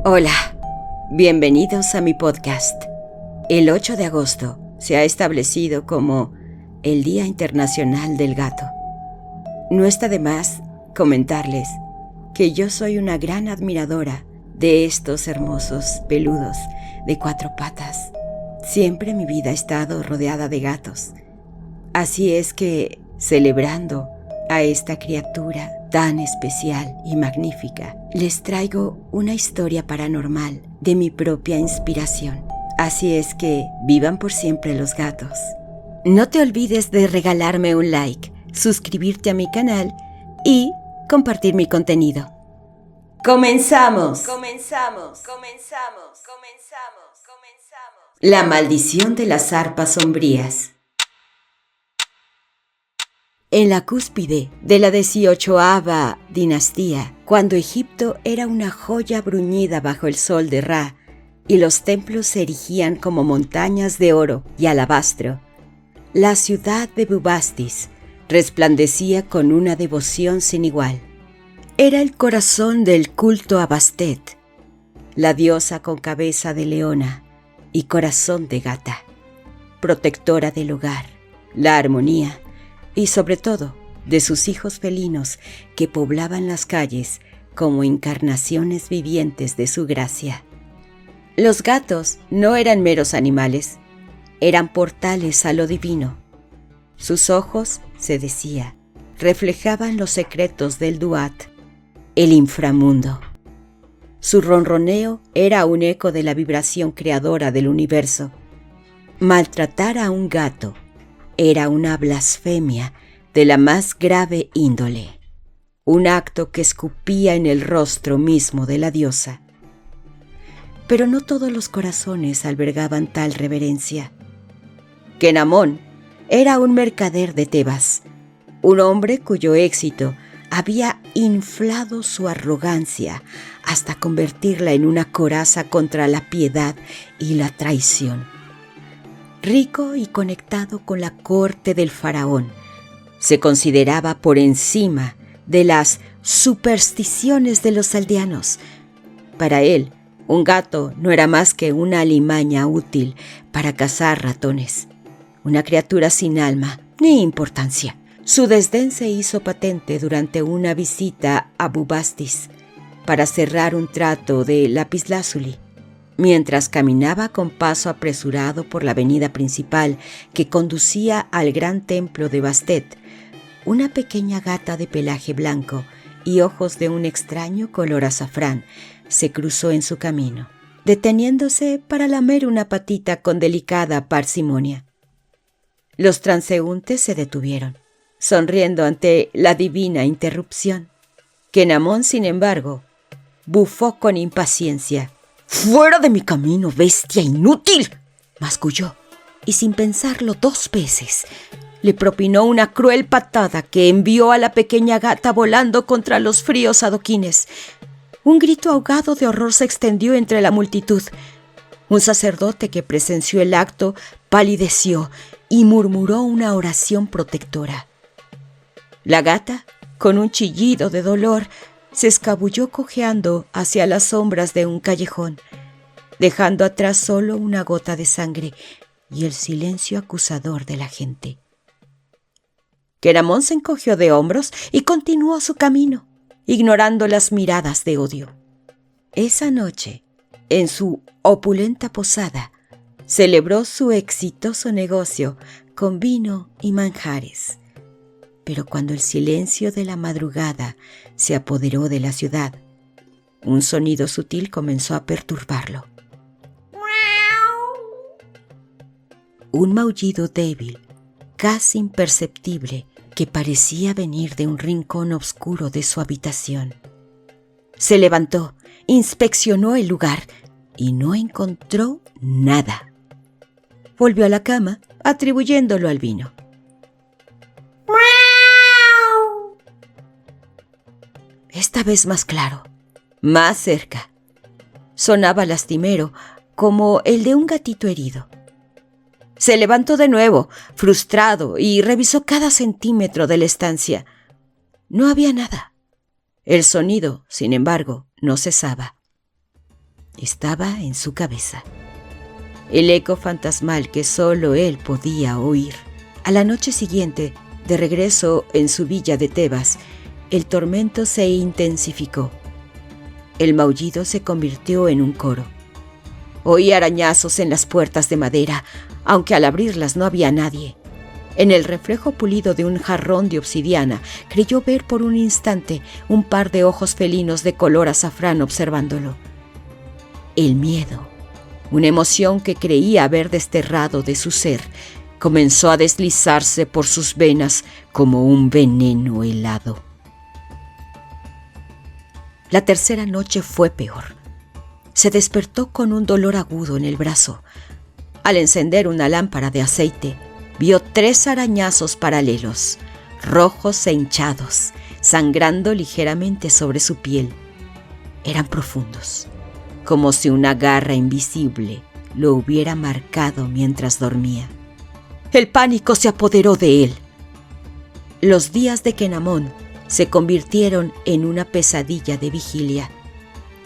Hola, bienvenidos a mi podcast. El 8 de agosto se ha establecido como el Día Internacional del Gato. No está de más comentarles que yo soy una gran admiradora de estos hermosos peludos de 4 patas. Siempre mi vida ha estado rodeada de gatos. Así es que, celebrando a esta criatura tan especial y magnífica, les traigo una historia paranormal de mi propia inspiración. Así es que vivan por siempre los gatos. No te olvides de regalarme un like, suscribirte a mi canal y compartir mi contenido. ¡Comenzamos! La maldición de las arpas sombrías. En la cúspide de la 18ª dinastía, cuando Egipto era una joya bruñida bajo el sol de Ra y los templos se erigían como montañas de oro y alabastro, la ciudad de Bubastis resplandecía con una devoción sin igual. Era el corazón del culto a Bastet, la diosa con cabeza de leona y corazón de gata, protectora del hogar, la armonía y sobre todo de sus hijos felinos que poblaban las calles como encarnaciones vivientes de su gracia. Los gatos no eran meros animales, eran portales a lo divino. Sus ojos, se decía, reflejaban los secretos del Duat, el inframundo. Su ronroneo era un eco de la vibración creadora del universo. Maltratar a un gato era una blasfemia de la más grave índole, un acto que escupía en el rostro mismo de la diosa. Pero no todos los corazones albergaban tal reverencia. Kenamón era un mercader de Tebas, un hombre cuyo éxito había inflado su arrogancia hasta convertirla en una coraza contra la piedad y la traición. Rico y conectado con la corte del faraón, se consideraba por encima de las supersticiones de los aldeanos. Para él, un gato no era más que una alimaña útil para cazar ratones, una criatura sin alma ni importancia. Su desdén se hizo patente durante una visita a Bubastis para cerrar un trato de lapislázuli. Mientras caminaba con paso apresurado por la avenida principal que conducía al gran templo de Bastet, una pequeña gata de pelaje blanco y ojos de un extraño color azafrán se cruzó en su camino, deteniéndose para lamer una patita con delicada parsimonia. Los transeúntes se detuvieron, sonriendo ante la divina interrupción. Kenamón, sin embargo, bufó con impaciencia. «¡Fuera de mi camino, bestia inútil!», masculló, y sin pensarlo 2 veces, le propinó una cruel patada que envió a la pequeña gata volando contra los fríos adoquines. Un grito ahogado de horror se extendió entre la multitud. Un sacerdote que presenció el acto palideció y murmuró una oración protectora. La gata, con un chillido de dolor, se escabulló cojeando hacia las sombras de un callejón, dejando atrás solo una gota de sangre y el silencio acusador de la gente. Kenamón se encogió de hombros y continuó su camino, ignorando las miradas de odio. Esa noche, en su opulenta posada, celebró su exitoso negocio con vino y manjares. Pero cuando el silencio de la madrugada se apoderó de la ciudad, un sonido sutil comenzó a perturbarlo. Un maullido débil, casi imperceptible, que parecía venir de un rincón oscuro de su habitación. Se levantó, inspeccionó el lugar y no encontró nada. Volvió a la cama, atribuyéndolo al vino. Esta vez más claro, más cerca. Sonaba lastimero, como el de un gatito herido. Se levantó de nuevo, frustrado, y revisó cada centímetro de la estancia. No había nada. El sonido, sin embargo, no cesaba. estaba en su cabeza. El eco fantasmal que solo él podía oír. A la noche siguiente, de regreso en su villa de Tebas, el tormento se intensificó. El maullido se convirtió en un coro. Oí arañazos en las puertas de madera, aunque al abrirlas no había nadie. En el reflejo pulido de un jarrón de obsidiana, creyó ver por un instante un par de ojos felinos de color azafrán observándolo. El miedo, una emoción que creía haber desterrado de su ser, comenzó a deslizarse por sus venas como un veneno helado. La tercera noche fue peor. Se despertó con un dolor agudo en el brazo. Al encender una lámpara de aceite, vio 3 arañazos paralelos, rojos e hinchados, sangrando ligeramente sobre su piel. Eran profundos, como si una garra invisible lo hubiera marcado mientras dormía. El pánico se apoderó de él. Los días de Kenamón se convirtieron en una pesadilla de vigilia.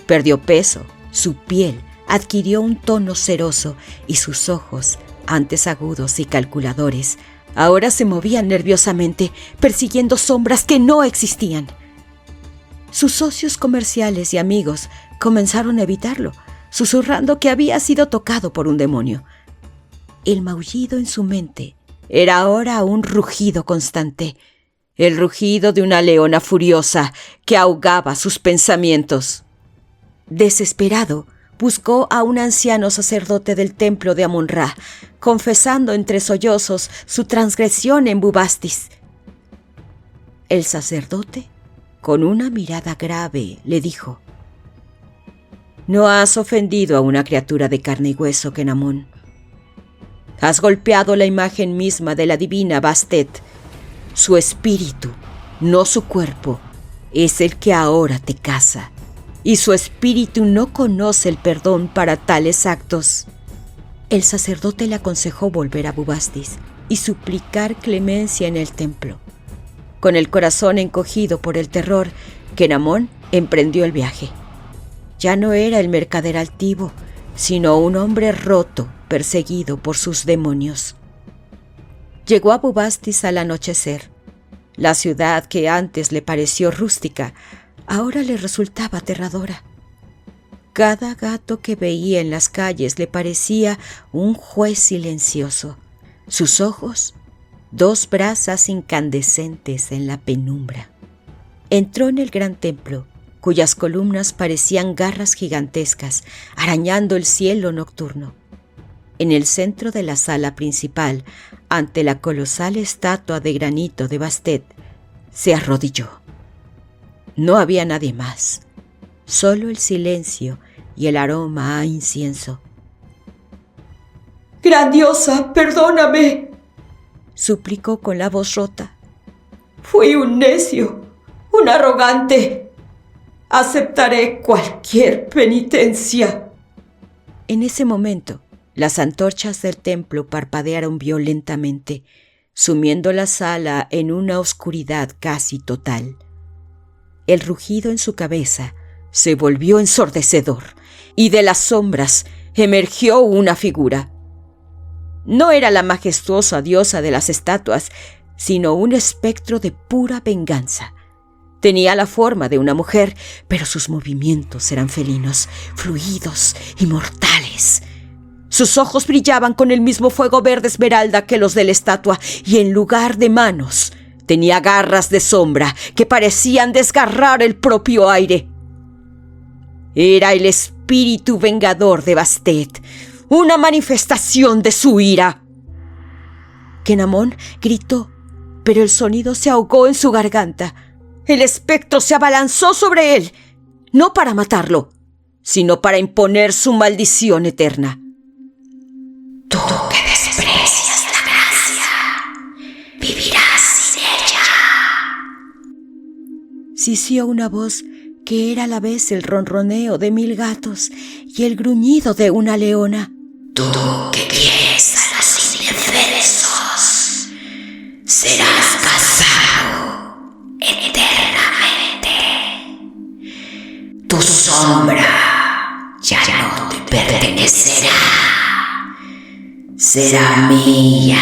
Perdió peso, su piel adquirió un tono ceroso y sus ojos, antes agudos y calculadores, ahora se movían nerviosamente, persiguiendo sombras que no existían. Sus socios comerciales y amigos comenzaron a evitarlo, susurrando que había sido tocado por un demonio. El maullido en su mente era ahora un rugido constante, el rugido de una leona furiosa que ahogaba sus pensamientos. Desesperado, buscó a un anciano sacerdote del templo de Amon-Ra, confesando entre sollozos su transgresión en Bubastis. El sacerdote, con una mirada grave, le dijo: «No has ofendido a una criatura de carne y hueso, Kenamón. Has golpeado la imagen misma de la divina Bastet. Su espíritu, no su cuerpo, es el que ahora te caza, y su espíritu no conoce el perdón para tales actos». El sacerdote le aconsejó volver a Bubastis y suplicar clemencia en el templo. Con el corazón encogido por el terror, Kenamón emprendió el viaje. Ya no era el mercader altivo, sino un hombre roto, perseguido por sus demonios. Llegó a Bubastis al anochecer. La ciudad que antes le pareció rústica, ahora le resultaba aterradora. Cada gato que veía en las calles le parecía un juez silencioso. Sus ojos, 2 brasas incandescentes en la penumbra. Entró en el gran templo, cuyas columnas parecían garras gigantescas, arañando el cielo nocturno. En el centro de la sala principal, ante la colosal estatua de granito de Bastet, se arrodilló. No había nadie más, solo el silencio y el aroma a incienso. «Gran diosa, perdóname», suplicó con la voz rota. «Fui un necio, un arrogante. Aceptaré cualquier penitencia». En ese momento, las antorchas del templo parpadearon violentamente, sumiendo la sala en una oscuridad casi total. El rugido en su cabeza se volvió ensordecedor, y de las sombras emergió una figura. No era la majestuosa diosa de las estatuas, sino un espectro de pura venganza. Tenía la forma de una mujer, pero sus movimientos eran felinos, fluidos y mortales. Sus ojos brillaban con el mismo fuego verde esmeralda que los de la estatua, y en lugar de manos tenía garras de sombra que parecían desgarrar el propio aire. Era el espíritu vengador de Bastet, una manifestación de su ira. Kenamón gritó, pero el sonido se ahogó en su garganta. El espectro se abalanzó sobre él, no para matarlo, sino para imponer su maldición eterna. Tú que desprecias la gracia, vivirás sin ella. Sisió una voz que era a la vez el ronroneo de 1000 gatos y el gruñido de una leona. Tú que quieres a los indefensos, serás casado eternamente. Tu sombra ya no será mía.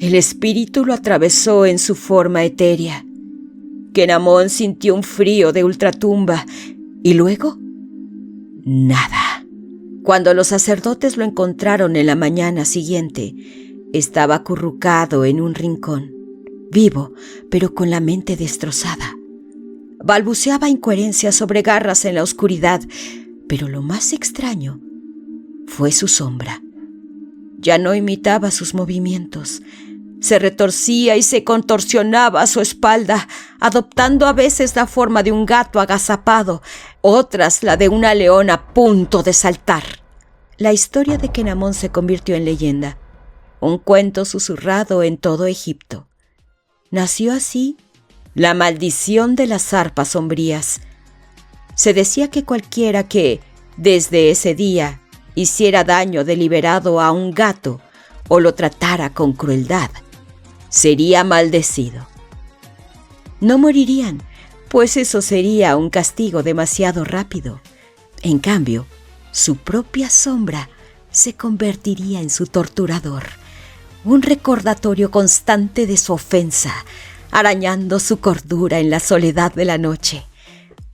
El espíritu lo atravesó en su forma etérea. Kenamón sintió un frío de ultratumba y luego nada. Cuando los sacerdotes lo encontraron en la mañana siguiente, estaba acurrucado en un rincón, vivo, pero con la mente destrozada. Balbuceaba incoherencias sobre garras en la oscuridad, pero lo más extraño fue su sombra. Ya no imitaba sus movimientos. Se retorcía y se contorsionaba a su espalda, adoptando a veces la forma de un gato agazapado, otras la de una leona a punto de saltar. La historia de Kenamón se convirtió en leyenda, un cuento susurrado en todo Egipto. Nació así la maldición de las arpas sombrías. Se decía que cualquiera que, desde ese día, hiciera daño deliberado a un gato o lo tratara con crueldad, sería maldecido. No morirían, pues eso sería un castigo demasiado rápido. En cambio, su propia sombra se convertiría en su torturador, un recordatorio constante de su ofensa, arañando su cordura en la soledad de la noche,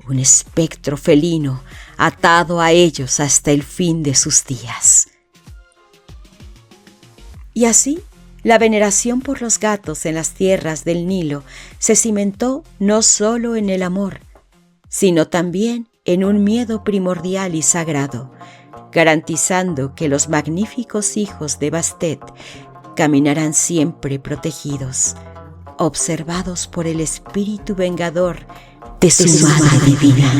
un espectro felino atado a ellos hasta el fin de sus días. Y así, la veneración por los gatos en las tierras del Nilo se cimentó no solo en el amor, sino también en un miedo primordial y sagrado, garantizando que los magníficos hijos de Bastet caminarán siempre protegidos, observados por el espíritu vengador de su madre divina.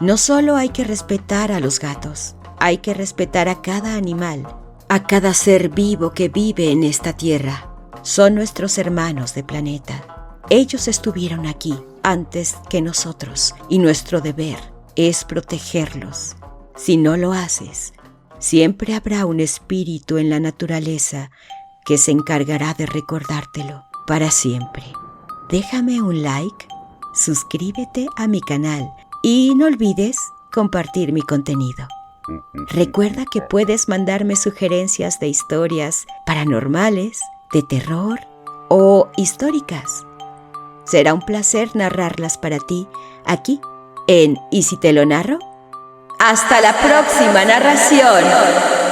No solo hay que respetar a los gatos, hay que respetar a cada animal, a cada ser vivo que vive en esta tierra. Son nuestros hermanos de planeta. Ellos estuvieron aquí antes que nosotros y nuestro deber es protegerlos. Si no lo haces, siempre habrá un espíritu en la naturaleza que se encargará de recordártelo para siempre. Déjame un like, suscríbete a mi canal y no olvides compartir mi contenido. Recuerda que puedes mandarme sugerencias de historias paranormales, de terror o históricas. Será un placer narrarlas para ti aquí en ¿Y si te lo narro? ¡Hasta la próxima narración!